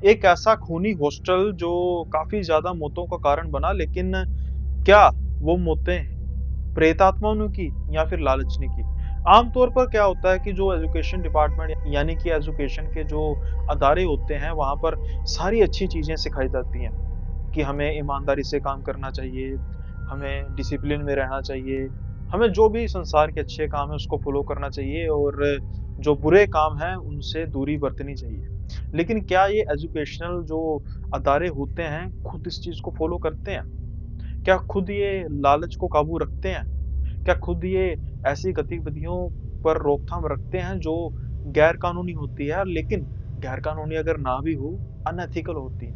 एक ऐसा खूनी हॉस्टल जो काफ़ी ज़्यादा मौतों का कारण बना, लेकिन क्या वो मौतें प्रेतात्माओं ने की या फिर लालच ने की? आम तौर पर क्या होता है कि जो एजुकेशन डिपार्टमेंट यानी कि एजुकेशन के जो अदारे होते हैं, वहाँ पर सारी अच्छी चीज़ें सिखाई जाती हैं कि हमें ईमानदारी से काम करना चाहिए, हमें डिसिप्लिन में रहना चाहिए, हमें जो भी संसार के अच्छे काम हैं उसको फ़ॉलो करना चाहिए और जो बुरे काम हैं उनसे दूरी बरतनी चाहिए। लेकिन क्या ये एजुकेशनल जो अदारे होते हैं, खुद इस चीज़ को फ़ॉलो करते हैं? क्या खुद ये लालच को काबू रखते हैं? क्या खुद ये ऐसी गतिविधियों पर रोकथाम रखते हैं जो गैर कानूनी होती है, लेकिन गैर कानूनी अगर ना भी हो, अनएथिकल होती है?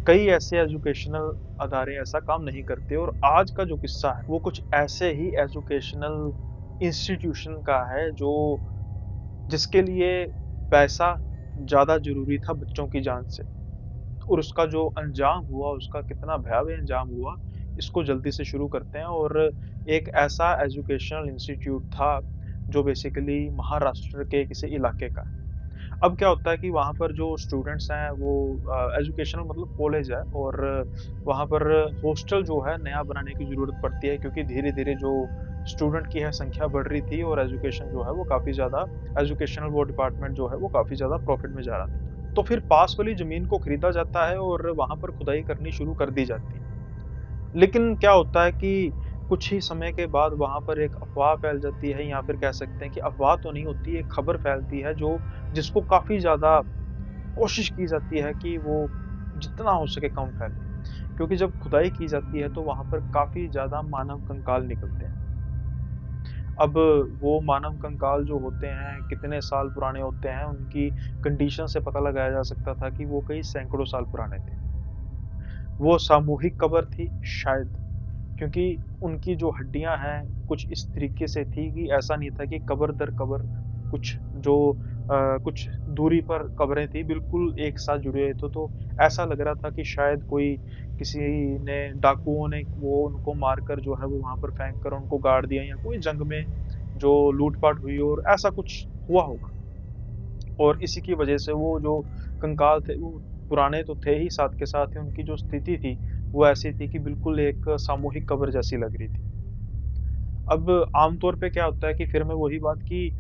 कई ऐसे एजुकेशनल अदारे ऐसा काम नहीं करते और आज का जो किस्सा है, वो कुछ ऐसे ही एजुकेशनल इंस्टीट्यूशन का है जो जिसके लिए पैसा ज़्यादा ज़रूरी था बच्चों की जान से। और उसका जो अंजाम हुआ, उसका कितना भयावह अंजाम हुआ, इसको जल्दी से शुरू करते हैं और एक ऐसा एजुकेशनल इंस्टीट्यूट था, जो बेसिकली महाराष्ट्र के किसी इलाके का है। अब क्या होता है कि वहाँ पर जो स्टूडेंट्स हैं वो एजुकेशनल मतलब कॉलेज है और वहाँ पर हॉस्टल जो है नया बनाने की ज़रूरत पड़ती है क्योंकि धीरे-धीरे जो स्टूडेंट की है संख्या बढ़ रही थी और एजुकेशन जो है वो काफ़ी ज़्यादा एजुकेशनल वो डिपार्टमेंट जो है वो काफ़ी ज़्यादा प्रॉफ़िट में जा रहा था। तो फिर पास वाली ज़मीन को खरीदा जाता है और वहाँ पर खुदाई करनी शुरू कर दी जाती है। लेकिन क्या होता है कि कुछ ही समय के बाद वहाँ पर एक अफ़वाह फैल जाती है या फिर कह सकते हैं कि अफ़वाह तो नहीं होती, एक खबर फैलती है जो जिसको काफ़ी ज़्यादा कोशिश की जाती है कि वो जितना हो सके कम फैले। क्योंकि जब खुदाई की जाती है तो वहाँ पर काफ़ी ज़्यादा मानव कंकाल निकलते हैं। अब वो मानव कंकाल जो होते हैं, कितने साल पुराने होते हैं, उनकी कंडीशन से पता लगाया जा सकता था कि वो कई सैकड़ों साल पुराने थे। वो सामूहिक कब्र थी शायद, क्योंकि उनकी जो हड्डियाँ हैं, कुछ इस तरीके से थी कि ऐसा नहीं था कि कब्र दर कब्र कुछ जो कुछ दूरी पर कब्रें थी, बिल्कुल एक साथ जुड़े हुए थे, तो ऐसा लग रहा था कि शायद कोई किसी ने डाकुओं ने वो उनको मारकर जो है वो वहाँ पर फेंक कर उनको गाड़ दिया या कोई जंग में जो लूट-पाट हुई और ऐसा कुछ हुआ होगा। और इसी की वजह से वो जो कंकाल थे, वो पुराने तो थे ही, साथ के साथ ही उनकी जो स्थिति थी, वो ऐसी थी कि बिल्कुल एक सामूहिक कब्र जैसी लग रही थी। अब आम तौर पे क्या होता है कि फिर मैं वही बात कि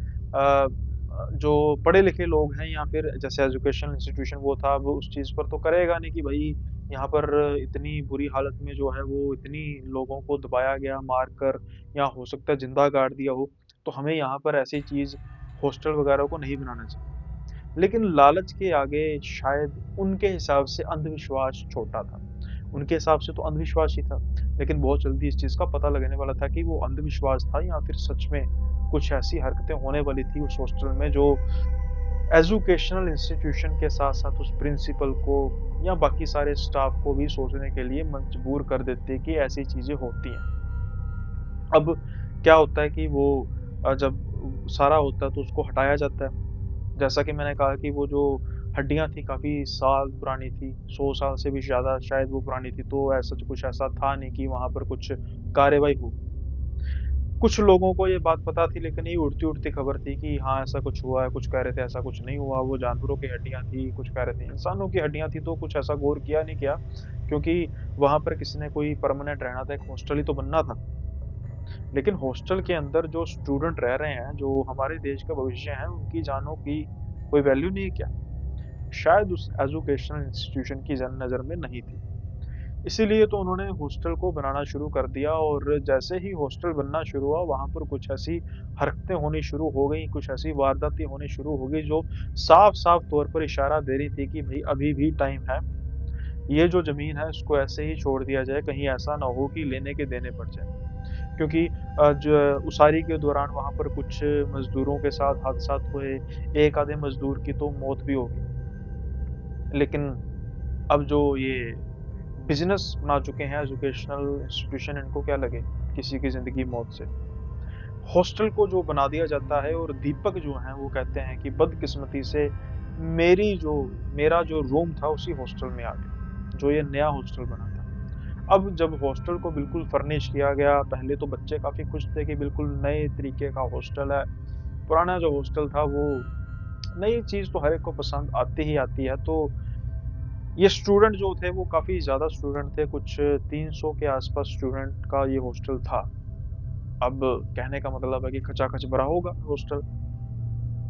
जो पढ़े-लिखे लोग हैं या फिर जैसे एजुकेशनल इंस्टीट्यूशन वो था, वो उस चीज़ पर तो करेगा नहीं कि भई यहाँ पर इतनी बुरी हालत में जो है वो इतनी लोगों को दबाया गया, मार कर या हो सकता है ज़िंदा गाड़ दिया हो, तो हमें यहाँ पर ऐसी चीज़ हॉस्टल वगैरह को नहीं बनाना चाहिए। लेकिन लालच के आगे शायद उनके हिसाब से अंधविश्वास छोटा था। उनके हिसाब से तो अंधविश्वास ही था, लेकिन बहुत जल्दी इस चीज़ का पता लगने वाला था कि वो अंधविश्वास था या फिर सच में कुछ ऐसी हरकतें होने वाली थी उस हॉस्टल में जो एजुकेशनल इंस्टीट्यूशन के साथ-साथ उस प्रिंसिपल को या बाकी सारे स्टाफ को भी सोचने के लिए मजबूर कर देती है कि ऐसी चीज़ें होती हैं। अब क्या होता है कि वो जब सारा होता है तो उसको हटाया जाता है। जैसा कि मैंने कहा कि वो जो हड्डियाँ थी काफ़ी साल पुरानी थी, 100 साल से भी ज़्यादा शायद वो पुरानी थी, तो ऐसा कुछ ऐसा था नहीं कि वहाँ पर कुछ कार्रवाई हो। कुछ लोगों को ये बात पता थी लेकिन ये उड़ती-उड़ती खबर थी कि हाँ, ऐसा कुछ हुआ है, कुछ कह रहे थे ऐसा कुछ नहीं हुआ, वो जानवरों की हड्डियाँ थी, कुछ कह रहे थे इंसानों की हड्डियाँ थी, तो कुछ ऐसा गौर किया नहीं किया, क्योंकि वहाँ पर किसी ने कोई परमानेंट रहना था, एक हॉस्टल ही तो बनना था। लेकिन हॉस्टल के अंदर जो स्टूडेंट रह रहे हैं, जो हमारे देश का भविष्य है, उनकी जानों की कोई वैल्यू नहीं है क्या? शायद उस एजुकेशनल इंस्टीट्यूशन की नज़र में नहीं थी। इसीलिए तो उन्होंने हॉस्टल को बनाना शुरू कर दिया और जैसे ही हॉस्टल बनना शुरू हुआ, वहाँ पर कुछ ऐसी हरकतें होनी शुरू हो गई, कुछ ऐसी वारदातें होनी शुरू हो गई जो साफ-साफ तौर पर इशारा दे रही थी कि भई अभी भी टाइम है। ये जो ज़मीन है इसको ऐसे ही छोड़ दिया जाए, कहीं ऐसा ना हो कि लेने के देने पड़ जाएँ। क्योंकि ज उसारी के दौरान वहाँ पर कुछ मज़दूरों के साथ हादसात हुए, एक आधे मज़दूर की तो मौत भी हो गई। लेकिन अब जो ये बिज़नेस बना चुके हैं एजुकेशनल इंस्टीट्यूशन, इनको क्या लगे किसी की ज़िंदगी मौत से। हॉस्टल को जो बना दिया जाता है और दीपक जो हैं वो कहते हैं कि बदकिस्मती से मेरी जो मेरा जो रूम था उसी हॉस्टल में आ गया, जो ये नया हॉस्टल बना था। अब जब हॉस्टल को बिल्कुल फर्निश किया गया, पहले तो बच्चे काफ़ी खुश थे कि बिल्कुल नए तरीके का हॉस्टल है। पुराना जो हॉस्टल था वो नई चीज़ तो हर एक को पसंद आती ही आती है, तो ये स्टूडेंट जो थे वो काफ़ी ज़्यादा स्टूडेंट थे, कुछ 300 के आस-पास स्टूडेंट का ये हॉस्टल था। अब कहने का मतलब है कि खचाखच भरा होगा हॉस्टल।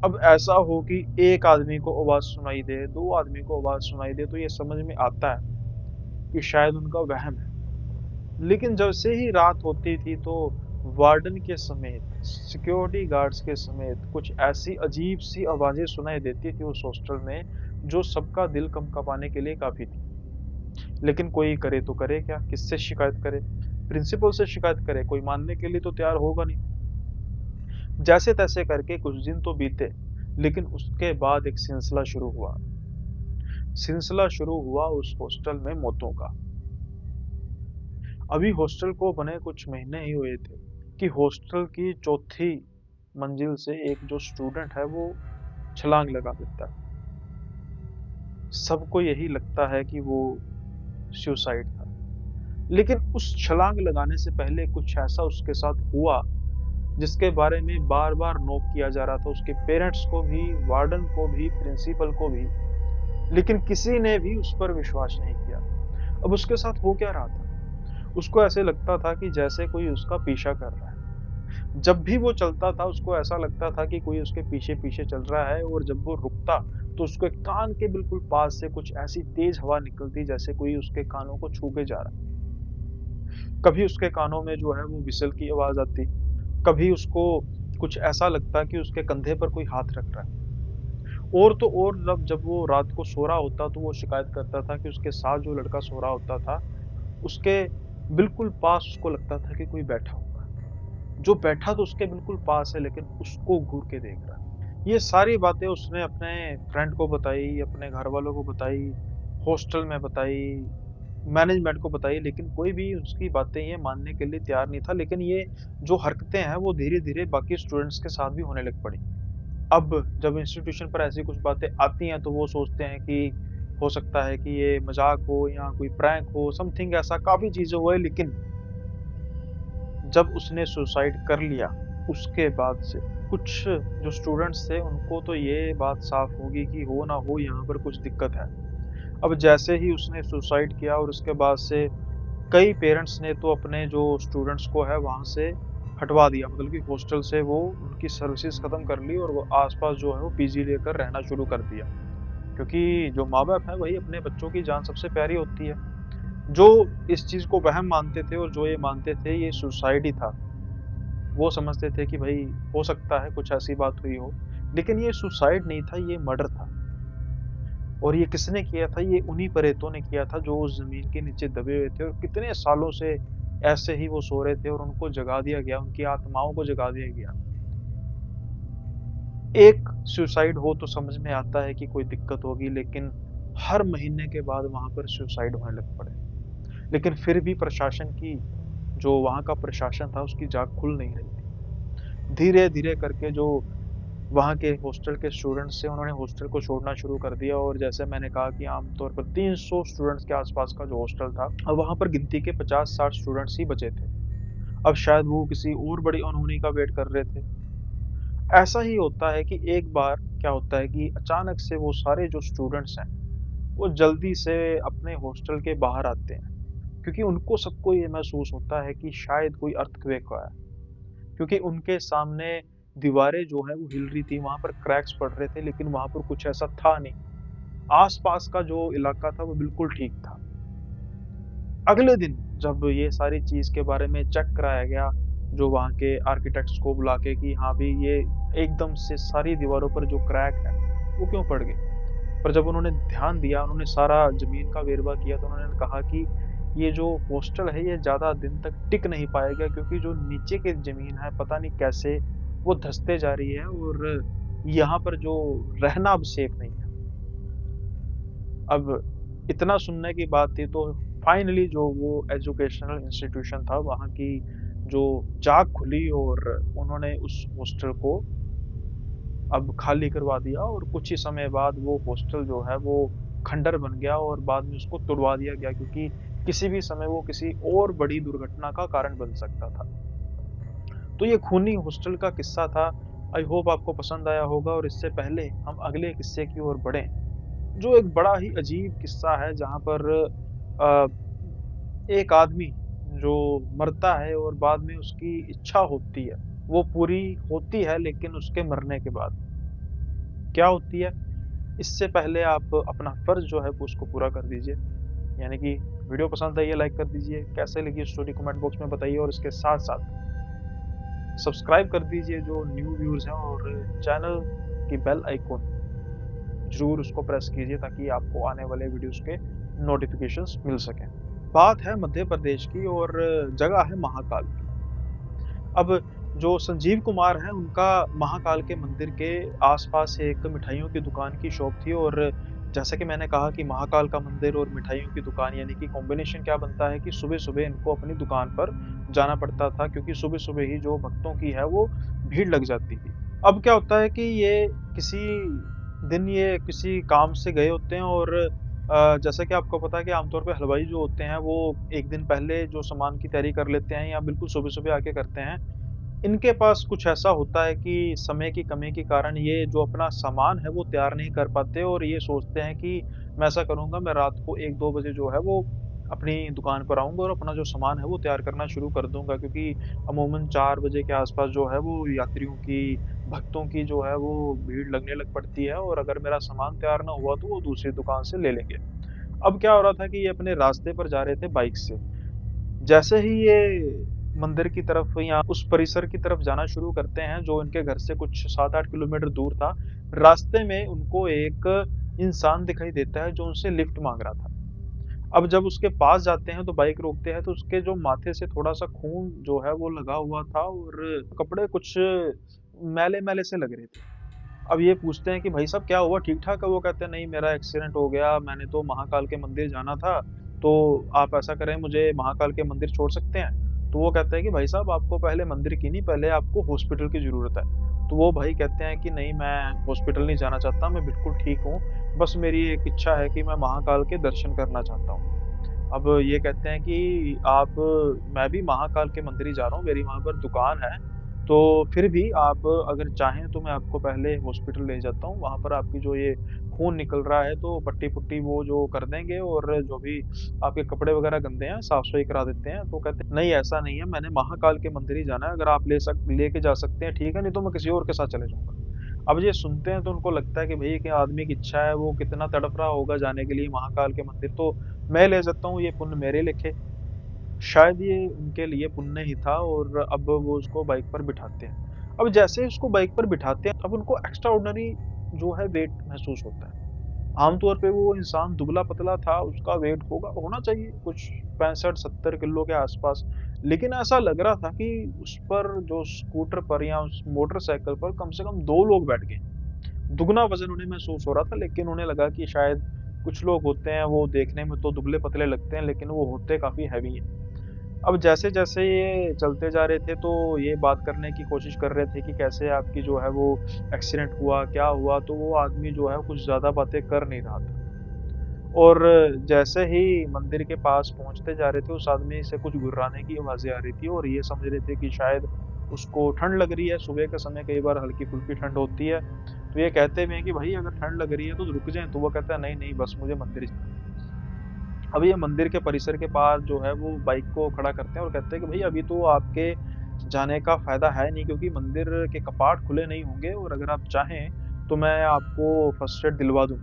अब ऐसा हो कि एक आदमी को आवाज़ सुनाई दे, 2 आदमी को आवाज़ सुनाई दे, तो ये समझ में आता है कि शायद उनका वहम है। लेकिन जैसे ही रात होती थी तो वार्डन के समेत, सिक्योरिटी गार्ड्स के समेत कुछ ऐसी अजीब-सी आवाज़ें सुनाई देती थी उस हॉस्टल में, जो सबका दिल कंपकाने के लिए काफ़ी थी। लेकिन कोई करे तो करे क्या? किससे शिकायत करे? प्रिंसिपल से शिकायत करे, कोई मानने के लिए तो तैयार होगा नहीं। जैसे-तैसे करके कुछ दिन तो बीते, लेकिन उसके बाद एक सिलसिला शुरू हुआ। सिलसिला शुरू हुआ उस हॉस्टल में मौतों का। अभी हॉस्टल को बने कुछ महीने ही हुए थे कि हॉस्टल की चौथी मंजिल से एक जो स्टूडेंट है वो छलांग लगा देता है। सबको यही लगता है कि वो सुसाइड था। लेकिन उस छलांग लगाने से पहले कुछ ऐसा उसके साथ हुआ जिसके बारे में बार-बार नोट किया जा रहा था उसके पेरेंट्स को भी, वार्डन को भी, प्रिंसिपल को भी, लेकिन किसी ने भी उस पर विश्वास नहीं किया। अब उसके साथ हो क्या रहा था? उसको ऐसे लगता था कि जैसे कोई उसका पीछा कर रहा है। जब भी वो चलता था उसको ऐसा लगता था कि कोई उसके पीछे-पीछे चल रहा है और जब वो रुकता तो उसके कान के बिल्कुल पास से कुछ ऐसी तेज हवा निकलती जैसे कोई उसके कानों को छू के जा रहा है। कभी उसके कानों में जो है वो व्हिसल की आवाज़ आती, कभी उसको कुछ ऐसा लगता कि उसके कंधे पर कोई हाथ रख रहा है। और तो और जब जब वो रात को सो रहा होता तो वो शिकायत करता था कि उसके साथ जो लड़का सो रहा होता था, उसके बिल्कुल पास उसको लगता था कि कोई बैठा हुआ है। जो बैठा तो उसके बिल्कुल पास है लेकिन उसको घूर के देख रहा है। ये सारी बातें उसने अपने फ्रेंड को बताई, अपने घरवालों को बताई, हॉस्टल में बताई, मैनेजमेंट को बताई लेकिन कोई भी उसकी बातें ये मानने के लिए तैयार नहीं था। लेकिन ये जो हरकतें हैं वो धीरे-धीरे बाकी स्टूडेंट्स के साथ भी होने लग पड़ी। अब जब इंस्टीट्यूशन पर ऐसी कुछ बातें आती हैं तो वो सोचते हैं कि हो सकता है कि ये मज़ाक हो या कोई प्रैंक हो, समथिंग ऐसा काफ़ी चीज़ें हुए लेकिन जब उसने सुसाइड कर लिया, उसके बाद से कुछ जो स्टूडेंट्स थे उनको तो ये बात साफ़ होगी कि हो ना हो यहाँ पर कुछ दिक्कत है। अब जैसे ही उसने सुसाइड किया और उसके बाद से कई पेरेंट्स ने तो अपने जो स्टूडेंट्स को है वहाँ से हटवा दिया मतलब कि हॉस्टल से वो उनकी सर्विसेज़ ख़त्म कर ली और वो आस-पास जो है वो पीजी लेकर रहना शुरू कर दिया। क्योंकि जो माँ-बाप हैं वही अपने बच्चों की जान सबसे प्यारी होती है। जो इस चीज़ को वहम मानते थे और जो ये मानते थे ये सुसाइड ही था। वो समझते थे कि भई हो सकता है कुछ ऐसी बात हुई हो, लेकिन ये सुसाइड नहीं था, ये मर्डर था। और ये किसने किया था? ये उन्हीं प्रेतों ने किया था जो उस ज़मीन के नीचे दबे हुए थे और कितने सालों से ऐसे ही वो सो रहे थे और उनको जगा दिया गया, उनकी आत्माओं को जगा दिया गया। एक सुसाइड हो तो समझ में आता है कि कोई दिक्कत होगी, लेकिन हर महीने के बाद वहाँ पर सुसाइड होने लग पड़े। लेकिन फिर भी प्रशासन की जो वहाँ का प्रशासन था, उसकी जाग खुल नहीं रही थी। धीरे-धीरे करके जो वहाँ के हॉस्टल के स्टूडेंट्स थे, उन्होंने हॉस्टल को छोड़ना शुरू कर दिया और जैसे मैंने कहा कि आम तौर पर 300 स्टूडेंट्स के आस-पास का जो हॉस्टल था, अब वहाँ पर गिनती के 50-60 स्टूडेंट्स ही बचे थे। अब शायद वो किसी और बड़ी अनहोनी का वेट कर रहे थे। ऐसा ही होता है कि एक बार क्या होता है कि अचानक से वो सारे जो स्टूडेंट्स हैं, वो जल्दी से अपने हॉस्टल के बाहर आते हैं, क्योंकि उनको सबको ये महसूस होता है कि शायद कोई अर्थक्वेक आया है। क्योंकि उनके सामने दीवारें जो है वो हिल रही थी, वहाँ पर क्रैक्स पड़ रहे थे, लेकिन वहाँ पर कुछ ऐसा था नहीं। आस-पास का जो इलाका था वो बिल्कुल ठीक था। अगले दिन जब ये सारी चीज़ के बारे में चेक कराया गया, जो वहाँ के आर्किटेक्ट्स को बुला के कि हाँ भई ये एकदम से सारी दीवारों पर जो क्रैक है, वो क्यों पड़ गए? पर जब उन्होंने ध्यान दिया, उन्होंने सारा ज़मीन का वेरवा किया तो उन्होंने कहा कि ये जो हॉस्टल है ये ज़्यादा दिन तक टिक नहीं पाएगा क्योंकि जो नीचे की ज़मीन है पता नहीं कैसे वो धँसते जा रही है और यहाँ पर जो रहना अब सेफ नहीं है। अब इतना सुनने की बात थी तो फाइनली जो वो एजुकेशनल इंस्टीट्यूशन था वहाँ की जो जाग खुली और उन्होंने उस हॉस्टल को अब खाली करवा दिया और कुछ ही समय बाद वो हॉस्टल जो है वो खंडर बन गया और बाद में उसको तुड़वा दिया गया क्योंकि किसी भी समय वो किसी और बड़ी दुर्घटना का कारण बन सकता था। तो ये खूनी हॉस्टल का किस्सा था आई होप आपको पसंद आया होगा और इससे पहले हम अगले किस्से की ओर बढ़ें, जो एक बड़ा ही अजीब किस्सा है जहाँ पर अ, एक आदमी जो मरता है और बाद में उसकी इच्छा होती है, वो पूरी होती है लेकिन उसके मरने के बाद। क्या होती है? इससे पहले आप अपना फ़र्ज़ जो है वो उसको पूरा कर दीजिए। यानी कि वीडियो पसंद आई है लाइक कर दीजिए, कैसे लगी स्टोरी कमेंट बॉक्स में बताइए और इसके साथ-साथ सब्सक्राइब कर दीजिए जो न्यू व्यूअर्स हैं और चैनल की बेल आइकॉन ज़रूर उसको प्रेस कीजिए ताकि आपको आने वाले वीडियोज़ के नोटिफ़िकेशंस मिल सकें। बात है मध्य प्रदेश की और जगह है महाकाल की। अब जो संजीव कुमार हैं उनका महाकाल के मंदिर के आस-पास एक मिठाइयों की दुकान की शॉप थी और जैसा कि मैंने कहा कि महाकाल का मंदिर और मिठाइयों की दुकान यानी कि कॉम्बिनेशन क्या बनता है कि सुबह-सुबह इनको अपनी दुकान पर जाना पड़ता था क्योंकि सुबह-सुबह ही जो भक्तों की है वो भीड़ लग जाती थी। अब क्या होता है कि ये किसी काम से गए होते हैं और जैसा कि आपको पता है कि आमतौर पे हलवाई जो होते हैं वो 1 दिन पहले जो सामान की तैयारी कर लेते हैं या बिल्कुल सुबह-सुबह आके करते हैं। इनके पास कुछ ऐसा होता है कि समय की कमी के कारण ये जो अपना सामान है वो तैयार नहीं कर पाते और ये सोचते हैं कि मैं ऐसा करूँगा मैं रात को 1-2 बजे जो है वो अपनी दुकान पर आऊँगा और अपना जो सामान है वो तैयार करना शुरू कर दूँगा क्योंकि अमूमन 4 बजे के आस-पास जो है वो यात्रियों की, भक्तों की जो है वो भीड़ लगने लग पड़ती है और अगर मेरा सामान तैयार ना हुआ तो वो दूसरी दुकान से ले लेंगे। अब क्या हो रहा था कि ये अपने रास्ते पर जा रहे थे बाइक से। जैसे ही ये मंदिर की तरफ या उस परिसर की तरफ जाना शुरू करते हैं, जो इनके घर से कुछ 7-8 किलोमीटर दूर था, रास्ते में उनको एक इंसान दिखाई देता है, जो उनसे लिफ्ट माँग रहा था। अब जब उसके पास जाते हैं, तो बाइक रोकते हैं, तो उसके जो माथे से थोड़ा-सा खून जो है, वो लगा हुआ था और कपड़े कुछ मैले-मैले से लग रहे थे। अब ये पूछते हैं कि, "भाई साहब, क्या हुआ? ठीक-ठाक है?" वो कहते हैं, "नहीं, मेरा एक्सीडेंट हो गया। मैंने तो महाकाल के मंदिर जाना था, तो आप ऐसा करें, मुझे महाकाल के मंदिर छोड़ सकते हैं?" तो वो कहते हैं कि, "भाई साहब, आपको पहले मंदिर की नहीं, पहले आपको हॉस्पिटल की ज़रूरत है।" तो वो भाई कहते हैं कि, "नहीं, मैं हॉस्पिटल नहीं जाना चाहता, मैं बिल्कुल ठीक हूँ। बस मेरी एक इच्छा है कि मैं महाकाल के दर्शन करना चाहता हूँ।" अब ये कहते हैं कि मैं भी महाकाल के मंदिर ही जा रहा हूँ, मेरी वहाँ पर दुकान है, तो फिर भी आप अगर चाहें तो मैं आपको पहले हॉस्पिटल ले जाता हूँ, वहाँ पर आपकी जो ये खून निकल रहा है तो पट्टी-पुट्टी वो जो कर देंगे और जो भी आपके कपड़े वगैरह गंदे हैं, साफ-सफाई करा देते हैं। तो कहते हैं, "नहीं, ऐसा नहीं है, मैंने महाकाल के मंदिर ही जाना है, अगर आप लेके जा सकते हैं ठीक है, नहीं तो मैं किसी और के साथ चले जाऊँगा।" अब ये सुनते हैं तो उनको लगता है कि भई, कि आदमी की इच्छा है, वो कितना तड़प रहा होगा जाने के लिए महाकाल के मंदिर, तो मैं ले सकता हूँ, ये पुण्य मेरे लिखे। शायद ये उनके लिए पुण्य ही था और अब वो उसको बाइक पर बिठाते हैं। अब जैसे ही उसको बाइक पर बिठाते हैं, अब उनको एक्स्ट्रा ऑर्डिनरी जो है वेट महसूस होता है। आम तौर पे वो इंसान दुबला-पतला था, उसका वेट होना चाहिए कुछ 65-70 किलो के आस-पास। लेकिन ऐसा लग रहा था कि उस पर जो स्कूटर पर या उस मोटरसाइकिल पर कम से कम 2 लोग बैठ गए। दुगना वज़न उन्हें महसूस हो रहा था, लेकिन उन्हें लगा कि शायद कुछ लोग होते हैं, वो देखने में तो दुबले-पतले लगते हैं, लेकिन वो होते काफ़ी हेवी हैं। अब जैसे-जैसे ये चलते जा रहे थे, तो ये बात करने की कोशिश कर रहे थे कि कैसे आपकी जो है वो एक्सीडेंट हुआ, क्या हुआ? तो वो आदमी जो है कुछ ज़्यादा बातें कर नहीं रहा था। और जैसे ही मंदिर के पास पहुँचते जा रहे थे, उस आदमी से कुछ गुर्राने की आवाज़ें आ रही थी और ये समझ रहे थे कि शायद उसको ठंड लग रही है, सुबह के समय कई बार हल्की-फुल्की ठंड होती है। तो ये कहते भी हैं कि भई अगर ठंड लग रही है तो रुक जाएँ, तो वो कहता है नहीं-नहीं बस मुझे मंदिर जाना है। अब ये मंदिर के परिसर के पास जो है वो बाइक को खड़ा करते हैं और कहते हैं कि भई अभी तो आपके जाने का फ़ायदा है नहीं क्योंकि मंदिर के कपाट खुले नहीं होंगे और अगर आप चाहें तो मैं आपको फर्स्ट एड दिलवा दूँ।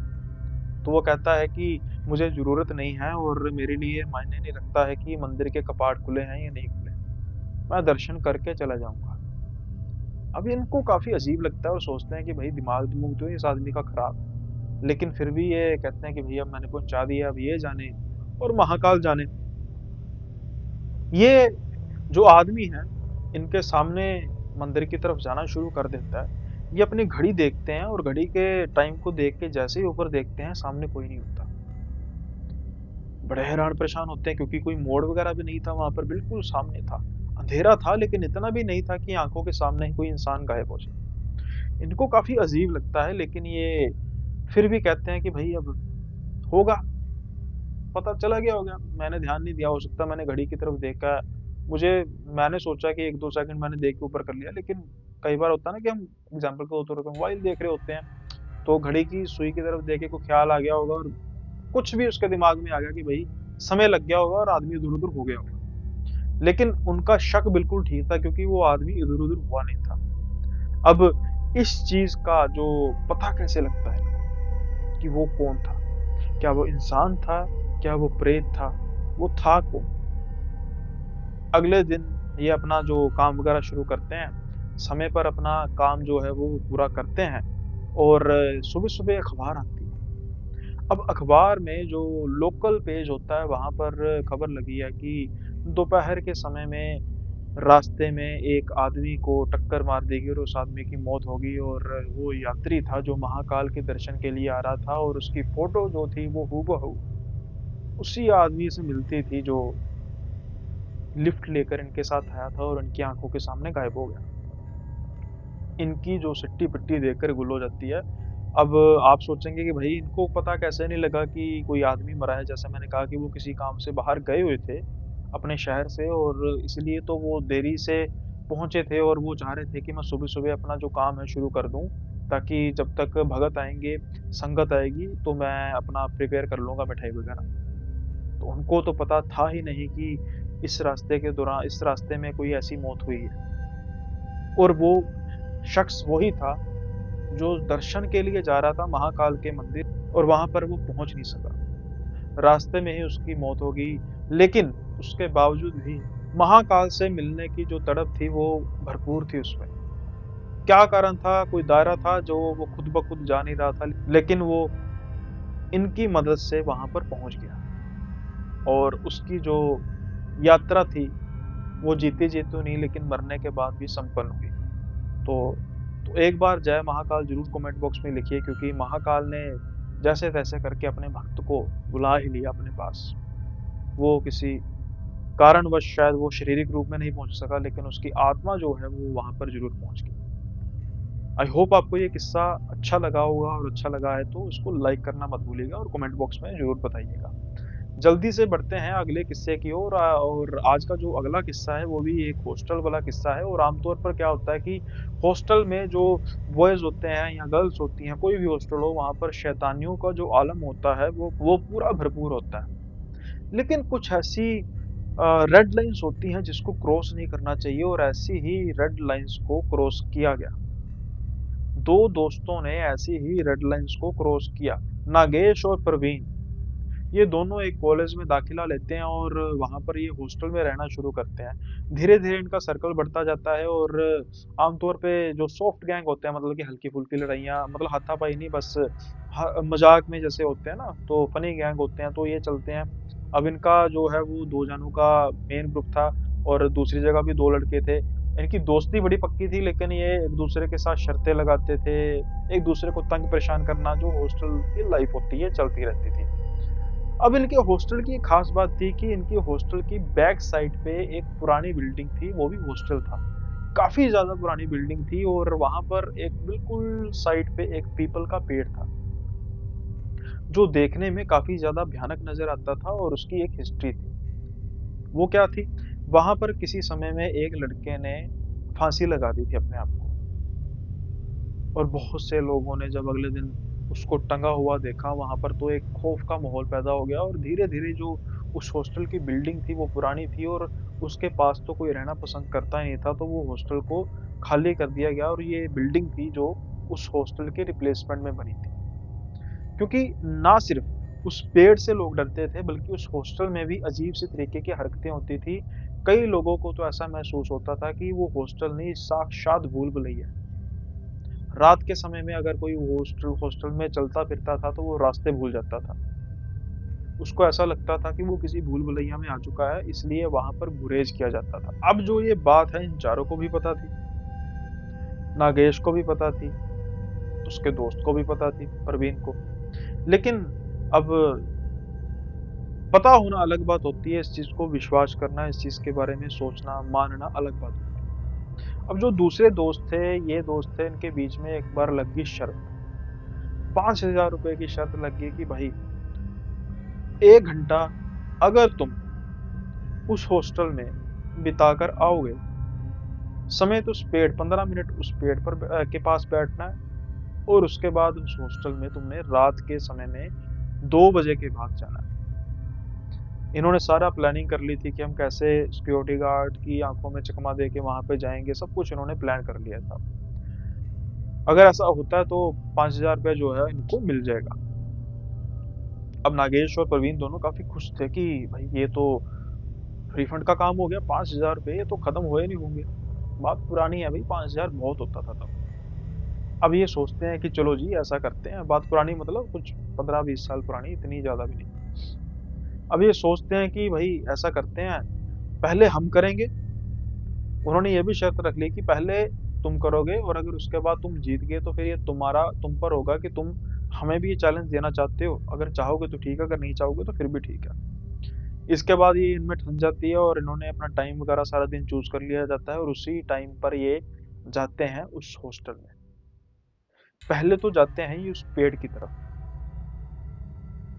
तो वो कहता है कि मुझे ज़रूरत नहीं है और मेरे लिए मायने नहीं रखता है कि मंदिर के कपाट खुले हैं या नहीं खुले। मैं दर्शन करके चला जाऊँगा। अब इनको काफ़ी अजीब लगता है और सोचते हैं कि भई दिमाग-विमाग तो इस आदमी का खराब। लेकिन फिर भी ये कहते हैं कि भई अब मैंने पहुँचा दिया, अब ये जाने और महाकाल जाने। ये जो आदमी है, इनके सामने मंदिर की तरफ जाना शुरू कर देता है। ये अपनी घड़ी देखते हैं और घड़ी के टाइम को देख के जैसे ही ऊपर देखते हैं, सामने कोई नहीं होता। बड़े हैरान परेशान होते हैं क्योंकि कोई मोड़ वगैरह भी नहीं था वहाँ पर, बिल्कुल सामने था। अंधेरा था लेकिन इतना भी नहीं था कि आँखों के सामने ही कोई इंसान गायब हो जाए। इनको काफ़ी अजीब लगता है लेकिन ये फिर भी कहते हैं कि भई अब होगा, पता चला गया होगा। मैंने ध्यान नहीं दिया, हो सकता है मैंने घड़ी की तरफ देखा। मुझे मैंने सोचा कि 1-2 सेकंड मैंने देख के ऊपर कर लिया लेकिन कई बार होता है ना कि हम एग्ज़ाम्पल के तौर पे मोबाइल देख रहे होते हैं, तो घड़ी की सुई की तरफ देख के कोई ख़्याल आ गया होगा और कुछ भी उसके दिमाग में आ गया कि भई समय लग गया होगा और आदमी इधर-उधर हो गया होगा। लेकिन उनका शक बिल्कुल ठीक था क्योंकि वो आदमी इधर-उधर हुआ नहीं था। अब इस चीज़ का जो पता कैसे लगता है इनको कि वो कौन था? क्या वो इंसान था? क्या वो प्रेत था? वो था कौन? अगले दिन ये अपना जो काम वगैरह शुरू करते हैं, समय पर अपना काम जो है वो पूरा करते हैं और सुबह-सुबह अखबार आती है। अब अखबार में जो लोकल पेज होता है वहाँ पर खबर लगी है कि दोपहर के समय में रास्ते में एक आदमी को टक्कर मार दी गई और उस आदमी की मौत हो गई और वो यात्री था जो महाकाल के दर्शन के लिए आ रहा था और उसकी फ़ोटो जो थी वो हूबहू उसी आदमी से मिलती थी जो लिफ्ट लेकर इनके साथ आया था और इनकी आँखों के सामने गायब हो गया। इनकी जो सिट्टी-पिट्टी देखकर गुल हो जाती है। अब आप सोचेंगे कि भई इनको पता कैसे नहीं लगा कि कोई आदमी मरा है? जैसे मैंने कहा कि वो किसी काम से बाहर गए हुए थे, अपने शहर से और इसलिए तो वो देरी से पहुँचे थे और वो चाह रहे थे कि मैं सुबह-सुबह अपना जो काम है शुरू कर दूँ, ताकि जब तक भगत आएँगे, संगत आएगी तो मैं अपना प्रिपेयर कर लूँगा मिठाई वगैरह। तो उनको तो पता था ही नहीं कि इस रास्ते में कोई ऐसी मौत हुई है और वो शख्स वही था जो दर्शन के लिए जा रहा था महाकाल के मंदिर और वहाँ पर वो पहुँच नहीं सका। रास्ते में ही उसकी मौत हो गई, लेकिन उसके बावजूद भी महाकाल से मिलने की जो तड़प थी वो भरपूर थी उसमें। क्या कारण था? कोई दायरा था जो वो खुद ब खुद जा नहीं रहा था, लेकिन वो इनकी मदद से वहाँ पर पहुँच गया और उसकी जो यात्रा थी, वो जीते-जी तो नहीं लेकिन मरने के बाद भी संपन्न हुई। तो एक बार जय महाकाल ज़रूर कमेंट बॉक्स में लिखिए क्योंकि महाकाल ने जैसे-तैसे करके अपने भक्त को बुला ही लिया अपने पास। वो किसी कारणवश शायद वो शारीरिक रूप में नहीं पहुँच सका लेकिन उसकी आत्मा जो है वो वहाँ पर ज़रूर पहुँच गई। आई होप आपको ये किस्सा अच्छा लगा होगा और अच्छा लगा है तो इसको लाइक करना मत भूलिएगा और कमेंट बॉक्स में ज़रूर बताइएगा। जल्दी से बढ़ते हैं अगले किस्से की ओर और आज का जो अगला किस्सा है वो भी एक हॉस्टल वाला किस्सा है और आमतौर पर क्या होता है कि हॉस्टल में जो बॉयज़ होते हैं या गर्ल्स होती हैं, कोई भी हॉस्टल हो वहाँ पर शैतानियों का जो आलम होता है वो पूरा भरपूर होता है। लेकिन कुछ ऐसी रेड लाइन्स होती हैं जिसको क्रॉस नहीं करना चाहिए और ऐसी ही रेड लाइन्स को क्रॉस किया गया। 2 दोस्तों ने ऐसी ही रेड लाइन्स को क्रॉस किया, नागेश और प्रवीण। ये दोनों एक कॉलेज में दाखिला लेते हैं और वहाँ पर ये हॉस्टल में रहना शुरू करते हैं। धीरे-धीरे इनका सर्कल बढ़ता जाता है और आमतौर पे जो सॉफ्ट गैंग होते हैं मतलब कि हल्की-फुल्की लड़ाइयाँ मतलब हाथापाई नहीं बस मज़ाक में जैसे होते हैं ना, तो फनी गैंग होते हैं तो ये चलते हैं। अब इनका जो है वो 2 जनों का मेन ग्रुप था और दूसरी जगह भी 2 लड़के थे। इनकी दोस्ती बड़ी पक्की थी लेकिन ये एक-दूसरे के साथ शर्तें लगाते थे, एक-दूसरे को तंग परेशान करना जो हॉस्टल की लाइफ़ होती है, चलती रहती थी। अब इनके हॉस्टल की एक खास बात थी कि इनकी हॉस्टल की बैक साइड पे एक पुरानी बिल्डिंग थी, वो भी हॉस्टल था। काफ़ी ज़्यादा पुरानी बिल्डिंग थी और वहाँ पर एक बिल्कुल साइड पे एक पीपल का पेड़ था, जो देखने में काफ़ी ज़्यादा भयानक नज़र आता था और उसकी एक हिस्ट्री थी। वो क्या थी? वहाँ पर किसी समय में एक लड़के ने फांसी लगा दी थी अपने आप को। और बहुत से लोगों ने जब अगले दिन उसको टंगा हुआ देखा, वहाँ पर तो एक खौफ का माहौल पैदा हो गया और धीरे-धीरे जो उस हॉस्टल की बिल्डिंग थी, वो पुरानी थी और उसके पास तो कोई रहना पसंद करता ही नहीं था, तो वो हॉस्टल को खाली कर दिया गया और ये बिल्डिंग थी जो उस हॉस्टल के रिप्लेसमेंट में बनी थी। क्योंकि ना सिर्फ उस पेड़ से लोग डरते थे, बल्कि उस हॉस्टल में भी अजीब-सी तरीके की हरकतें होती थी। कई लोगों को तो ऐसा महसूस होता था कि वो हॉस्टल नहीं, साक्षात भूल-भुलैया है। रात के समय में अगर कोई हॉस्टल में चलता-फिरता था, तो वो रास्ते भूल जाता था। उसको ऐसा लगता था कि वो किसी भूल-भुलैया में आ चुका है, इसलिए वहाँ पर गुरेज किया जाता था। अब जो ये बात है, इन चारों को भी पता थी। नागेश को भी पता थी, उसके दोस्त को भी पता थी, परवीन को। लेकिन अब पता होना अलग बात होती है, इस चीज़ को विश्वास करना, इस चीज़ के बारे में सोचना, मानना अलग बात होती है। अब जो दूसरे दोस्त थे, ये दोस्त थे, इनके बीच में एक बार लग गई शर्त। ₹5000 की शर्त लग गई कि भाई 1 घंटा अगर तुम उस हॉस्टल में बिताकर आओगे, समेत उस पेड़ 15 मिनट उस पेड़ पर के पास बैठना है और उसके बाद उस हॉस्टल में तुमने रात के समय में 2 बजे के बाद जाना है। इन्होंने सारा प्लानिंग कर ली थी कि हम कैसे सिक्योरिटी गार्ड की आँखों में चकमा दे के वहाँ पे जाएँगे, सब कुछ इन्होंने प्लान कर लिया था। अगर ऐसा होता है तो 5,000 रुपए जो है इनको मिल जाएगा। अब नागेश और प्रवीण दोनों काफ़ी खुश थे कि भाई ये तो रिफंड का काम हो गया, 5,000 रुपए ये तो खत्म हुए नहीं होंगे। बात पुरानी है भाई, 5,000 बहुत होता था तब। अब ये सोचते हैं कि चलो जी ऐसा करते हैं, बात पुरानी मतलब कुछ 15-20 साल पुरानी, इतनी ज़्यादा भी नहीं। अब ये सोचते हैं कि भाई ऐसा करते हैं, पहले हम करेंगे। उन्होंने ये भी शर्त रख ली कि पहले तुम करोगे और अगर उसके बाद तुम जीत गए तो फिर ये तुम पर होगा कि तुम हमें भी ये चैलेंज देना चाहते हो। अगर चाहोगे तो ठीक है, अगर नहीं चाहोगे तो फिर भी ठीक है। इसके बाद ये इनमें ठन जाती है और इन्होंने अपना टाइम वगैरह सारा दिन चूज़ कर लिया जाता है और उसी टाइम पर ये जाते हैं उस हॉस्टल में। पहले तो जाते हैं ये उस पेड़ की तरफ।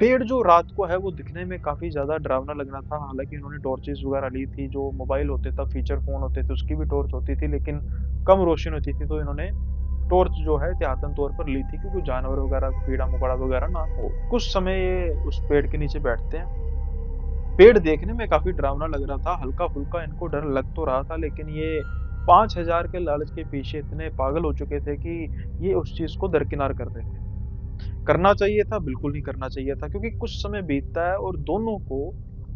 पेड़ जो रात को है वो दिखने में काफ़ी ज़्यादा डरावना लग रहा था, हालाँकि उन्होंने टॉर्चेज़ वगैरह ली थी, जो मोबाइल होते तब फीचर फ़ोन होते थे उसकी भी टॉर्च होती थी, लेकिन कम रोशनी होती थी तो इन्होंने टॉर्च जो है एहतियातन तौर पर ली थी क्योंकि जानवर वगैरह, कीड़ा-मकोड़ा वगैरह ना हो। कुछ समय ये उस पेड़ के नीचे बैठते हैं। पेड़ देखने में काफ़ी डरावना लग रहा था, हल्का-फुल्का इनको डर लग तो रहा था, लेकिन ये 5,000 के लालच के पीछे इतने पागल हो चुके थे कि ये उस चीज़ को दरकिनार कर रहे थे। करना चाहिए था, बिल्कुल नहीं करना चाहिए था क्योंकि कुछ समय बीतता है और दोनों को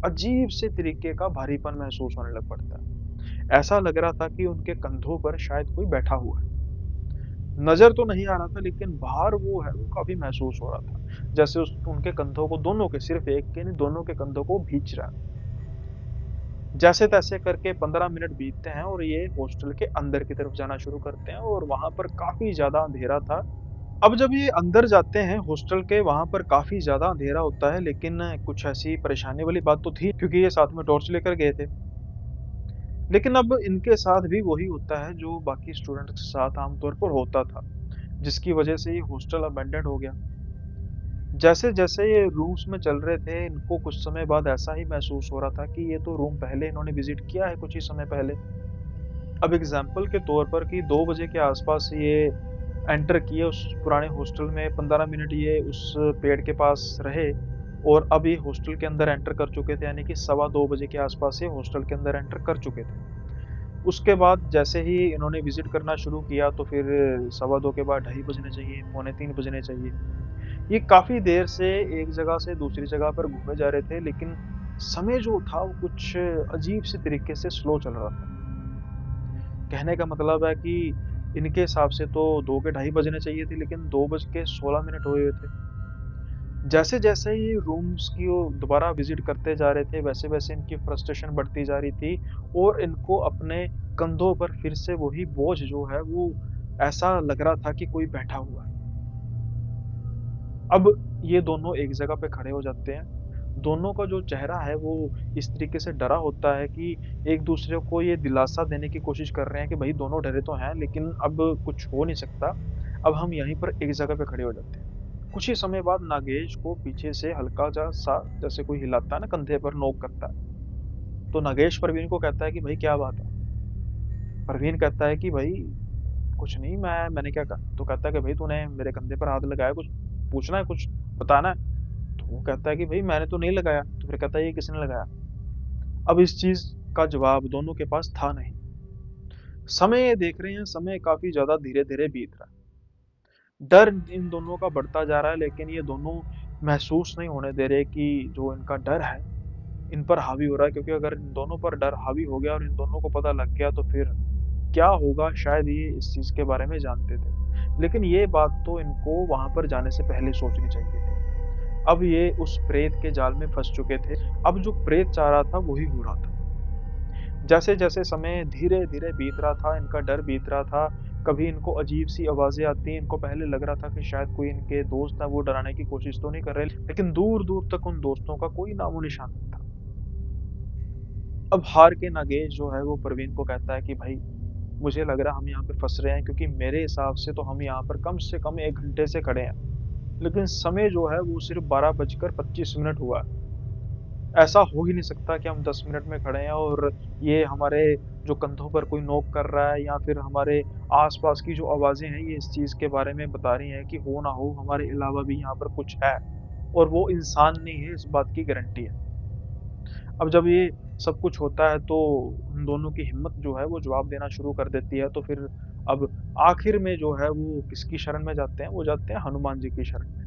अजीब से तरीके का भारीपन महसूस होने लग पड़ता है। ऐसा लग रहा था कि उनके कंधों पर शायद कोई बैठा हुआ है। नज़र तो नहीं आ रहा था लेकिन भार वो है वो काफ़ी महसूस हो रहा था। जैसे उस उनके कंधों को दोनों के सिर्फ़ एक के नहीं दोनों के कंधों को भींच रहा है। जैसे-तैसे करके 15 मिनट बीतते हैं और ये हॉस्टल के अंदर की तरफ जाना शुरू करते हैं और वहाँ पर काफ़ी ज़्यादा अंधेरा था। अब जब ये अंदर जाते हैं हॉस्टल के वहाँ पर काफ़ी ज़्यादा अंधेरा होता है लेकिन कुछ ऐसी परेशानी वाली बात तो थी क्योंकि ये साथ में टॉर्च लेकर गए थे। लेकिन अब इनके साथ भी वही होता है जो बाकी स्टूडेंट्स के साथ आमतौर पर होता था, जिसकी वजह से ये हॉस्टल अबैंडन्ड हो गया। जैसे-जैसे ये रूम्स में चल रहे थे इनको कुछ समय बाद ऐसा ही महसूस हो रहा था कि ये तो रूम पहले इन्होंने विज़िट किया है कुछ ही समय पहले। अब एग्ज़ाम्पल के तौर पर कि 2 बजे के आस-पास ये एंटर किए उस पुराने हॉस्टल में 15 मिनट ये उस पेड़ के पास रहे और अब ये हॉस्टल के अंदर एंटर कर चुके थे यानी कि सवा 2 बजे के आस-पास ये हॉस्टल के अंदर एंटर कर चुके थे। उसके बाद जैसे ही इन्होंने विज़िट करना शुरू किया तो फिर सवा 2 के बाद ढाई बजने चाहिए, पौने 3 बजने चाहिए। ये काफ़ी देर से एक जगह से दूसरी जगह पर घूमे जा रहे थे लेकिन समय जो था वो कुछ अजीब-सी तरीके से स्लो चल रहा था। कहने का मतलब है कि इनके हिसाब से तो 2 के ढाई बजने चाहिए थे लेकिन 2 बज के 16 मिनट हुए हुए थे। जैसे-जैसे ये रूम्स की वो दोबारा विज़िट करते जा रहे थे, वैसे-वैसे इनकी फ्रस्ट्रेशन बढ़ती जा रही थी और इनको अपने कंधों पर फिर से वही बोझ जो है वो ऐसा लग रहा था कि कोई बैठा हुआ है। अब ये दोनों एक जगह पे खड़े हो जाते हैं। दोनों का जो चेहरा है वो इस तरीके से डरा होता है कि एक-दूसरे को ये दिलासा देने की कोशिश कर रहे हैं कि भई दोनों डरे तो हैं लेकिन अब कुछ हो नहीं सकता। अब हम यहीं पर एक जगह पे खड़े हो जाते हैं। कुछ ही समय बाद नागेश को पीछे से हल्का सा जैसे कोई हिलाता है ना कंधे पर नोक करता है। तो नागेश प्रवीण को कहता है कि भाई क्या बात है? प्रवीण कहता है कि भाई कुछ नहीं मैंने क्या कहा? तो कहता है कि भाई तूने मेरे कंधे पर हाथ लगाया कुछ पूछना है कुछ बताना है? तो वो कहता है कि भाई मैंने तो नहीं लगाया। तो फिर कहता है ये किसने लगाया? अब इस चीज़ का जवाब दोनों के पास था नहीं। समय ये देख रहे हैं, समय काफ़ी ज़्यादा धीरे-धीरे बीत रहा है। डर इन दोनों का बढ़ता जा रहा है लेकिन ये दोनों महसूस नहीं होने दे रहे कि जो इनका डर है, इन पर हावी हो रहा है क्योंकि अगर इन दोनों पर डर हावी हो गया और इन दोनों को पता लग गया तो फिर क्या होगा शायद ये इस चीज़ के बारे में जानते थे। लेकिन ये बात तो इनको वहाँ पर जाने से पहले सोचनी चाहिए थी। अब ये उस प्रेत के जाल में फँस चुके थे। अब जो प्रेत चाह रहा था वही हो रहा था। जैसे-जैसे समय धीरे-धीरे बीत रहा था, इनका डर बीत रहा था, कभी इनको अजीब-सी आवाज़ें आती, इनको पहले लग रहा था कि शायद कोई इनके दोस्त हैं वो डराने की कोशिश तो नहीं कर रहे, लेकिन दूर-दूर तक उन दोस्तों का कोई नामो-निशान नहीं था। अब हार के नागेश जो है वो प्रवीण को कहता है कि भाई मुझे लग रहा है हम यहाँ पे फँस रहे हैं क्योंकि मेरे हिसाब से तो हम यहाँ पर कम से कम 1 घंटे से खड़े हैं। लेकिन समय जो है वो सिर्फ़ 12 बजकर 25 मिनट हुआ है। ऐसा हो ही नहीं सकता कि हम 10 मिनट में खड़े हैं और ये हमारे जो कंधों पर कोई नोक कर रहा है या फिर हमारे आस-पास की जो आवाज़ें हैं, ये इस चीज़ के बारे में बता रही हैं कि हो ना हो हमारे अलावा भी यहाँ पर कुछ है और वो इंसान नहीं है, इस बात की गारंटी है। अब जब ये सब कुछ होता है तो उन दोनों की हिम्मत जो है वो जवाब देना शुरू कर देती है, तो फिर अब आखिर में जो है वो किसकी शरण में जाते हैं? वो जाते हैं हनुमान जी की शरण में।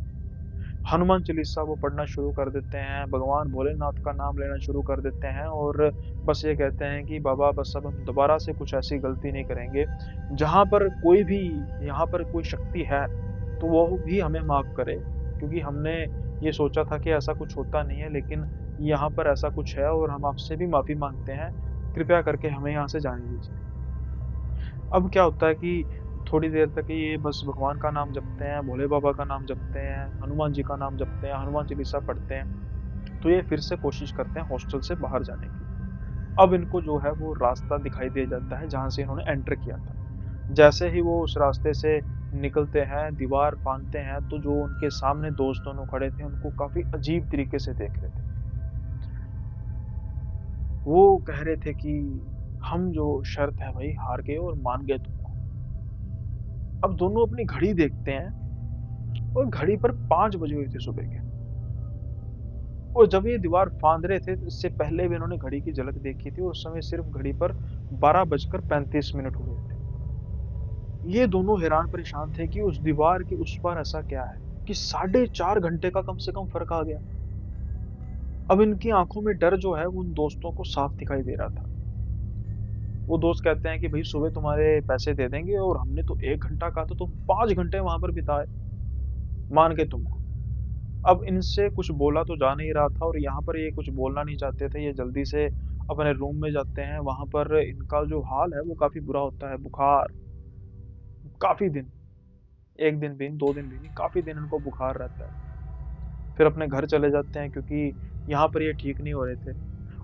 हनुमान चालीसा वो पढ़ना शुरू कर देते हैं, भगवान भोलेनाथ का नाम लेना शुरू कर देते हैं और बस ये कहते हैं कि बाबा बस अब हम दोबारा से कुछ ऐसी गलती नहीं करेंगे। जहाँ पर कोई भी यहाँ पर कोई शक्ति है, तो वो भी हमें माफ़ करे क्योंकि हमने ये सोचा था कि ऐसा कुछ होता नहीं है लेकिन यहाँ पर ऐसा कुछ है और हम आपसे भी माफ़ी माँगते हैं। कृपया करके हमें यहाँ से जाने दीजिए। अब क्या होता है कि थोड़ी देर तक ये बस भगवान का नाम जपते हैं, भोले बाबा का नाम जपते हैं, हनुमान जी का नाम जपते हैं, हनुमान चालीसा पढ़ते हैं। तो ये फिर से कोशिश करते हैं हॉस्टल से बाहर जाने की। अब इनको जो है वो रास्ता दिखाई दे जाता है जहाँ से इन्होंने एंटर किया था। जैसे ही वो उस रास्ते से निकलते हैं, दीवार फाँदते हैं, तो जो उनके सामने दोस्त दोनों खड़े थे, उनको काफ़ी अजीब तरीके से देख रहे थे। वो कह रहे थे कि हम जो शर्त है भई हार गए और मान गए तुमको। अब दोनों अपनी घड़ी देखते हैं और घड़ी पर 5 बजे हुए थे सुबह के। और जब ये दीवार फांद रहे थे, तो इससे पहले भी इन्होंने घड़ी की झलक देखी थी और उस समय सिर्फ घड़ी पर 12 बजकर 35 मिनट हुए थे। ये दोनों हैरान परेशान थे कि उस दीवार के उस पार ऐसा क्या है कि साढ़े 4 घंटे का कम से कम फ़र्क आ गया। अब इनकी आँखों में डर जो है वो उन दोस्तों को साफ दिखाई दे रहा था। वो दोस्त कहते हैं कि भई सुबह तुम्हारे पैसे दे देंगे और हमने तो 1 घंटा कहा था, तुम 5 घंटे वहाँ पर बिताए, मान गए तुमको। अब इनसे कुछ बोला तो जा नहीं रहा था और यहाँ पर ये कुछ बोलना नहीं चाहते थे, ये जल्दी से अपने रूम में जाते हैं, वहाँ पर इनका जो हाल है वो काफ़ी बुरा होता है, बुखार काफ़ी दिन, 1 दिन भी नहीं, 2 दिन भी नहीं, काफ़ी दिन इनको बुखार रहता है। फिर अपने घर चले जाते हैं क्योंकि यहाँ पर ये ठीक नहीं हो रहे थे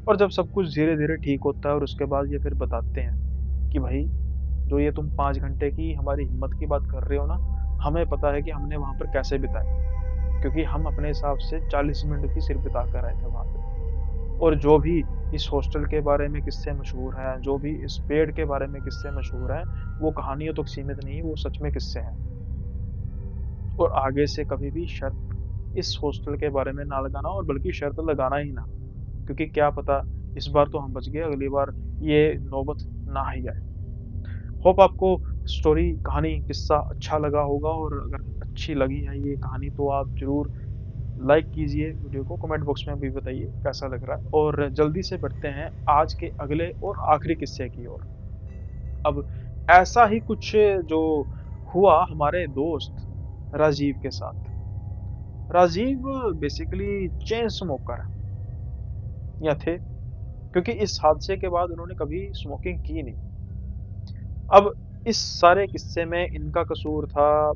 और जब सब कुछ धीरे-धीरे ठीक होता है और उसके बाद ये फिर बताते हैं कि भई, जो ये तुम 5 घंटे की हमारी हिम्मत की बात कर रहे हो ना, हमें पता है कि हमने वहाँ पर कैसे बिताए। क्योंकि हम अपने हिसाब से 40 मिनट ही सिर्फ बिता कर आए थे वहाँ पे। और जो भी इस हॉस्टल के बारे में किस्से मशहूर हैं, जो भी इस पेड़ के बारे में किस्से मशहूर हैं, वो कहानियों तक सीमित नहीं, वो सच में किस्से हैं। और आगे से कभी भी शर्त इस हॉस्टल के बारे में ना लगाना और बल्कि शर्त लगाना ही ना, क्योंकि क्या पता इस बार तो हम बच गए, अगली बार ये नौबत ना ही आए। होप आपको स्टोरी, कहानी, किस्सा अच्छा लगा होगा और अगर अच्छी लगी है ये कहानी तो आप ज़रूर लाइक कीजिए वीडियो को, कमेंट बॉक्स में भी बताइए कैसा लग रहा है और जल्दी से बढ़ते हैं आज के अगले और आखिरी किस्से की ओर। अब ऐसा ही कुछ जो हुआ हमारे दोस्त राजीव के साथ। राजीव बेसिकली चेन स्मोकर या थे, क्योंकि इस हादसे के बाद उन्होंने कभी स्मोकिंग की नहीं। अब इस सारे किस्से में इनका कसूर था,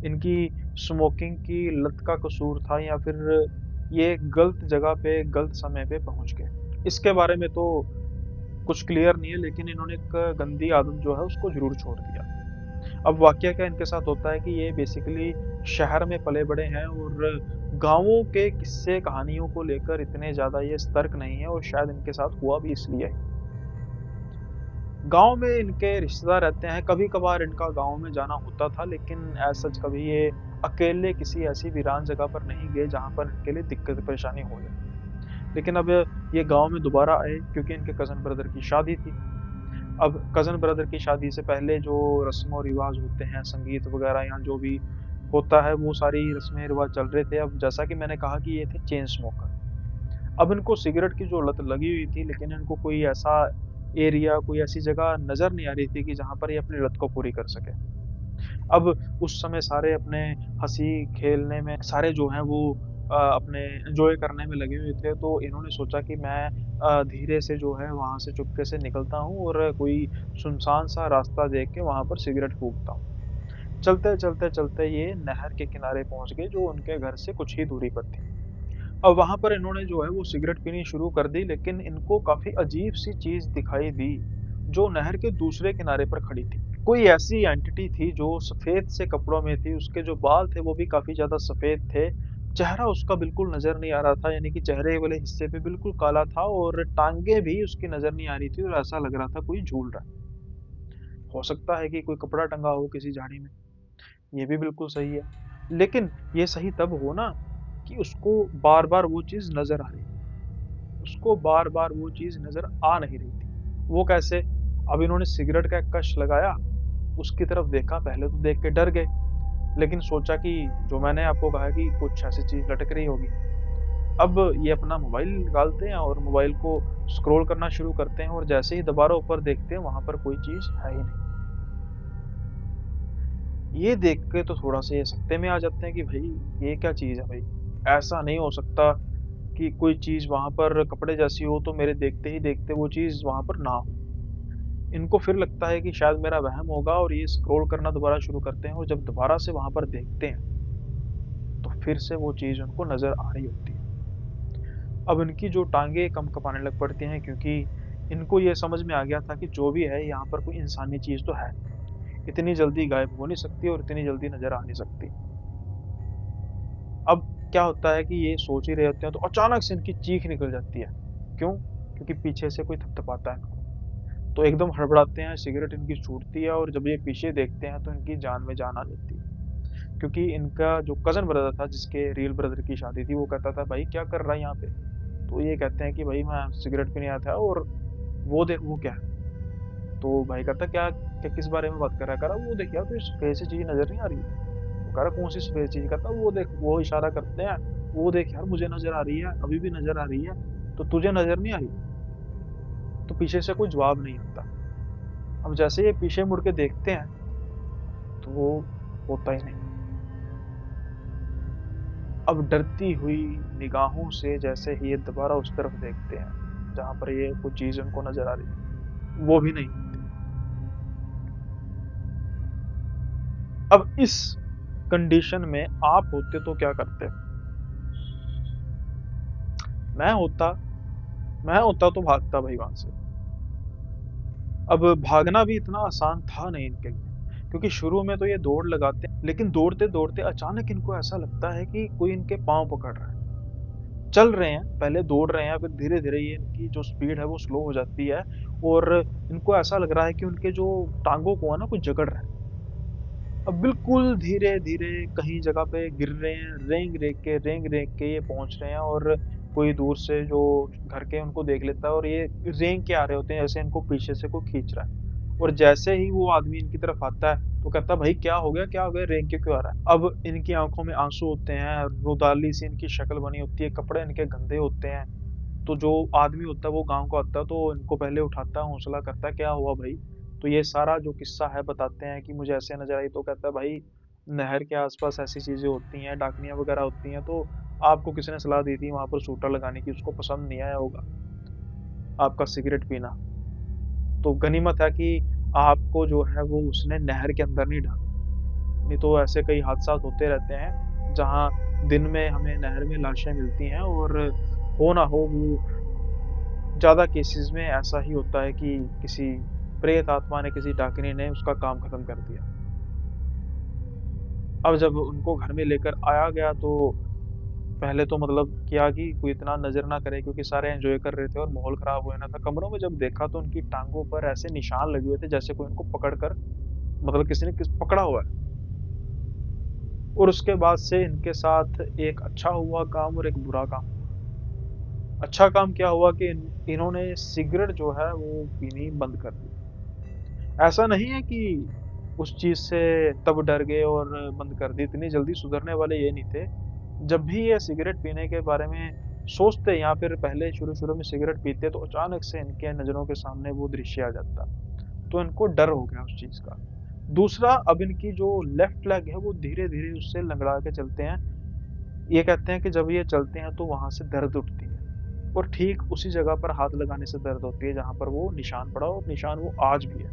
इनकी स्मोकिंग की लत का कसूर था या फिर ये गलत जगह पे, गलत समय पे पहुँच गए। इसके बारे में तो कुछ क्लियर नहीं है लेकिन इन्होंने एक गंदी आदत जो है उसको ज़रूर छोड़ दिया। अब वाक़या क्या इनके साथ होता है कि ये बेसिकली शहर में पले-बड़े हैं और गाँवों के किस्से कहानियों को लेकर इतने ज़्यादा ये सतर्क नहीं है और शायद इनके साथ हुआ भी इसलिए है। गाँव में इनके रिश्तेदार रहते हैं, कभी-कभार इनका गाँव में जाना होता था लेकिन एज़ सच कभी ये अकेले किसी ऐसी वीरान जगह पर नहीं गए जहाँ पर इनके लिए दिक्कत परेशानी हो जाए। लेकिन अब ये गाँव में दोबारा आए क्योंकि इनके कज़न ब्रदर की शादी थी। अब कज़न ब्रदर की शादी से पहले जो रस्म और रिवाज़ होते हैं, संगीत वगैरह यहाँ जो भी होता है, वो सारी रस्में रिवाज़ चल रहे थे। अब जैसा कि मैंने कहा कि ये थे चेन स्मोकर। अब इनको सिगरेट की जो लत लगी हुई थी लेकिन इनको कोई ऐसा एरिया, कोई ऐसी जगह नज़र नहीं आ रही थी कि जहाँ पर ये अपनी लत को पूरी कर सकें। अब उस समय सारे अपने हँसी खेलने में सारे जो हैं वो अपने एन्जॉय करने में लगे हुए थे, तो इन्होंने सोचा कि मैं धीरे से जो है वहाँ से चुपके से निकलता हूँ और कोई सुनसान सा रास्ता देख के वहाँ पर सिगरेट फूँकता हूँ। चलते ये नहर के किनारे पहुँच गए जो उनके घर से कुछ ही दूरी पर थी। अब वहाँ पर इन्होंने जो है वो सिगरेट पीनी शुरू कर दी लेकिन इनको काफ़ी अजीब-सी चीज़ दिखाई दी, जो नहर के दूसरे किनारे पर खड़ी थी। कोई ऐसी एंटिटी थी जो सफ़ेद से कपड़ों में थी, उसके जो बाल थे वो भी काफ़ी ज़्यादा सफ़ेद थे चेहरा उसका बिल्कुल नज़र नहीं आ रहा था, यानी कि चेहरे वाले हिस्से पे बिल्कुल काला था और टाँगें भी उसकी नज़र नहीं आ रही थी और ऐसा लग रहा था कोई झूल रहा है। हो सकता है कि कोई कपड़ा टंगा हो किसी झाड़ी में, ये भी बिल्कुल सही है। लेकिन ये सही तब हो ना कि उसको बार-बार वो चीज़ नज़र आ रही है। उसको बार-बार वो चीज़ नज़र आ नहीं रही थी। वो कैसे? अब इन्होंने सिगरेट का एक कश लगाया, उसकी तरफ देखा, पहले तो देख के डर गए, लेकिन सोचा कि जो मैंने आपको कहा कि कुछ ऐसी चीज़ लटक रही होगी। अब ये अपना मोबाइल निकालते हैं और मोबाइल को स्क्रॉल करना शुरू करते हैं और जैसे ही दोबारा ऊपर देखते हैं, वहाँ पर कोई चीज़ है ही नहीं। ये देख के तो थोड़ा-सा ये सकते में आ जाते हैं कि भई ये क्या चीज़ है भई? ऐसा नहीं हो सकता कि कोई चीज़ वहाँ पर कपड़े जैसी हो तो मेरे देखते ही देखते वो चीज़ वहाँ पर ना हो। इनको फिर लगता है कि शायद मेरा वहम होगा और ये स्क्रॉल करना दोबारा शुरू करते हैं और जब दोबारा से वहाँ पर देखते हैं, तो फिर से वो चीज़ उनको नज़र आ रही होती है। अब इनकी जो टाँगें कँप-कँपाने लग पड़ती हैं क्योंकि इनको ये समझ में आ गया था कि जो भी है यहाँ पर कोई इंसानी चीज़ तो है। इतनी जल्दी गायब हो नहीं सकती और इतनी जल्दी नज़र आ नहीं सकती। अब क्या होता है कि ये सोच ही रहे होते हैं तो अचानक से इनकी चीख निकल जाती है। क्यों? क्योंकि पीछे से कोई थपथपाता है इनको। तो एकदम हड़बड़ाते हैं, सिगरेट इनकी छूटती है और जब ये पीछे देखते हैं तो इनकी जान में जान आ जाती है। क्योंकि इनका जो कज़न ब्रदर था जिसके रियल ब्रदर की शादी थी, वो कहता था, "भाई क्या कर रहा है यहाँ पे?" तो ये कहते हैं कि, "भाई मैं सिगरेट पीने आया था और वो देख वो क्या है?" तो भाई कहता, "क्या क्या किस बारे में बात कर रहा है?" कह रहा, "वो देख यार, तुझे सफ़ेद सी चीज़ नज़र नहीं आ रही है?" वो कह रहा, "कौन सी सफ़ेद चीज़?" कहता, "वो देख।" वो इशारा करते हैं, "वो देख यार, मुझे नज़र आ रही है, अभी भी नज़र आ रही है, तो तुझे नज़र नहीं आ रही?" तो पीछे से कोई जवाब नहीं आता। अब जैसे ये पीछे मुड़ के देखते हैं, तो वो होता ही नहीं। अब डरती हुई निगाहों से जैसे ही ये दोबारा उस तरफ देखते हैं, जहाँ पर ये कुछ चीज़ उनको नज़र आ रही थी, वो भी नहीं होती। अब इस कंडीशन में आप होते तो क्या करते? मैं होता मैं होता तो भागता भाई वहाँ से। अब भागना भी इतना आसान था नहीं इनके लिए, क्योंकि शुरू में तो ये दौड़ लगाते हैं, लेकिन दौड़ते-दौड़ते अचानक इनको ऐसा लगता है कि कोई इनके पाँव पकड़ रहा है। चल रहे हैं, पहले दौड़ रहे हैं, फिर धीरे-धीरे ये इनकी जो स्पीड है वो स्लो हो जाती है और इनको ऐसा लग रहा है कि उनके जो टाँगों को है ना, कुछ जकड़ रहा है। अब बिल्कुल धीरे-धीरे कहीं जगह पे गिर रहे हैं, रेंग-रेंग के ये पहुँच रहे हैं और कोई दूर से जो घर के उनको देख लेता है और ये रेंग के आ रहे होते हैं, जैसे इनको पीछे से कोई खींच रहा है। और जैसे ही वो आदमी इनकी तरफ आता है, तो कहता है, "भाई क्या हो गया? क्या हो गया? रेंग के क्यों आ रहा है?" अब इनकी आँखों में आँसू होते हैं, रुदाली सी इनकी शक्ल बनी होती है, कपड़े इनके गंदे होते हैं। तो जो आदमी होता है वो गाँव का होता है तो इनको पहले उठाता है, हौसला करता है, "क्या हुआ भाई?" तो ये सारा जो किस्सा है बताते हैं कि मुझे ऐसे नज़र आई तो कहता है, "भाई नहर के आस-पास ऐसी चीज़ें होती हैं, डाकनियाँ वग़ैरह होती हैं, तो आपको किसी ने सलाह दी थी वहाँ पर सूटा लगाने की, उसको पसंद नहीं आया होगा, आपका सिगरेट पीना। तो गनीमत है कि आपको जो है वो उसने नहर के अंदर नहीं डाला, नहीं तो ऐसे कई हादसात होते रहते हैं, जहाँ दिन में हमें नहर में लाशें मिलती हैं और हो ना हो वो ज़्यादा केसेज़ में ऐसा ही होता है कि किसी प्रेत आत्मा ने, किसी डाकिनी ने उसका काम खत्म कर दिया। अब जब उनको घर में लेकर आया गया तो पहले तो मतलब किया कि कोई इतना नज़र ना करे क्योंकि सारे एन्जॉय कर रहे थे और माहौल ख़राब होने था। कमरों में जब देखा तो उनकी टाँगों पर ऐसे निशान लगे हुए थे जैसे कोई उनको पकड़ कर मतलब किसी ने किस पकड़ा हुआ है। और उसके बाद से इनके साथ एक अच्छा हुआ काम और एक बुरा काम हुआ। अच्छा काम क्या हुआ कि इन्होंने सिगरेट जो है वो पीनी बंद कर दी। ऐसा नहीं है कि उस चीज़ से तब डर गए और बंद कर दी, इतनी जल्दी सुधरने वाले ये नहीं थे। जब भी ये सिगरेट पीने के बारे में सोचते या फिर पहले शुरू-शुरू में सिगरेट पीते तो अचानक से इनके नज़रों के सामने वो दृश्य आ जाता। तो इनको डर हो गया उस चीज़ का। दूसरा अब इनकी जो लेफ्ट लेग है वो धीरे-धीरे उससे लँगड़ा के चलते हैं। ये कहते हैं कि जब ये चलते हैं तो वहाँ से दर्द उठती है और ठीक उसी जगह पर हाथ लगाने से दर्द होती है जहाँ पर वो निशान पड़ा और निशान वो आज भी है।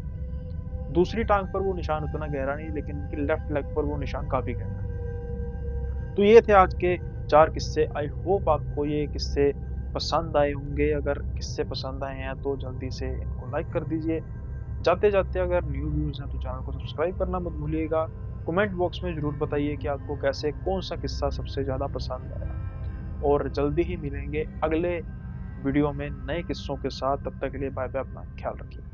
दूसरी टाँग पर वो निशान उतना गहरा नहीं लेकिन इनकी लेफ्ट लेग पर वो निशान काफ़ी गहरा है। तो ये थे आज के 4 किस्से। आई होप आपको ये किस्से पसंद आए होंगे। अगर किस्से पसंद आए हैं तो जल्दी से इनको लाइक कर दीजिए। जाते-जाते अगर न्यू व्यूज़ हैं तो चैनल को सब्सक्राइब करना मत भूलिएगा कमेंट बॉक्स में ज़रूर बताइए कि आपको कैसे कौन-सा किस्सा सबसे ज़्यादा पसंद आया। और जल्दी ही मिलेंगे अगले वीडियो में नए किस्सों के साथ। तब तक के लिए बाय-बाय, अपना ख्याल रखिए।